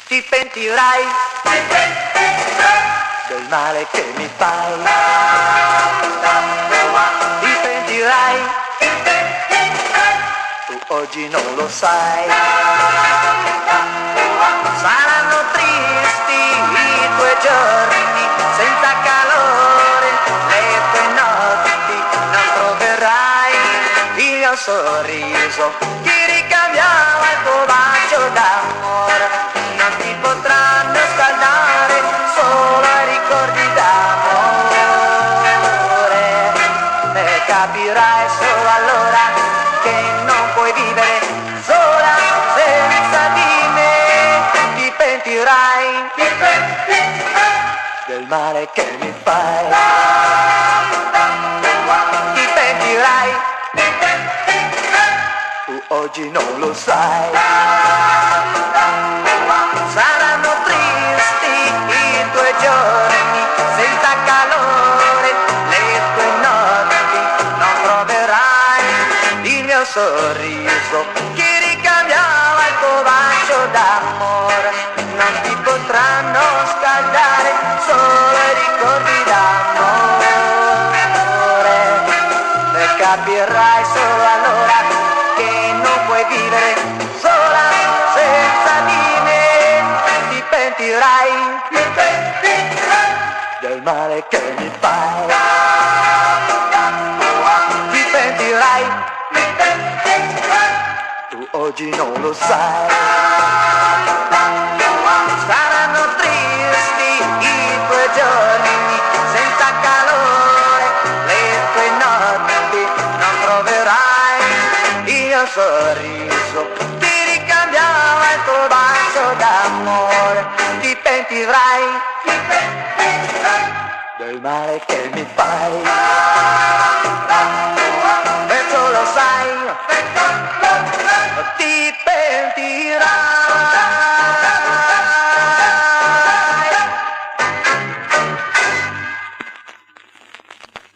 ti pentirai del male che mi fai, ti pentirai, tu oggi non lo sai, saranno tristi i tuoi giorni senza calore, le tue notti, non troverai il mio sorriso, ti ricambiava il tuo bacio d'amore, non ti potranno scaldare solo i ricordi d'amore, e capirai solo allora che non puoi vivere sola senza di me, ti pentirai del male che mi fai, ti pentirai, tu oggi non lo sai, saranno tristi i tuoi giorni senza calore, le tue notti, non troverai il mio sorriso che ricambiava il tuo bacio d'amore, non ti potranno scaldare solo i ricordi d'amore, e capirai solo allora che non puoi vivere sola senza di me, ti pentirai del male che mi fai, ti pentirai, tu oggi non lo sai, saranno tristi i tuoi giorni senza calore, le tue notti, non troverai il mio sorriso, ti ricambiava il tuo bacio d'amore, ti pentirai del male che mi fai.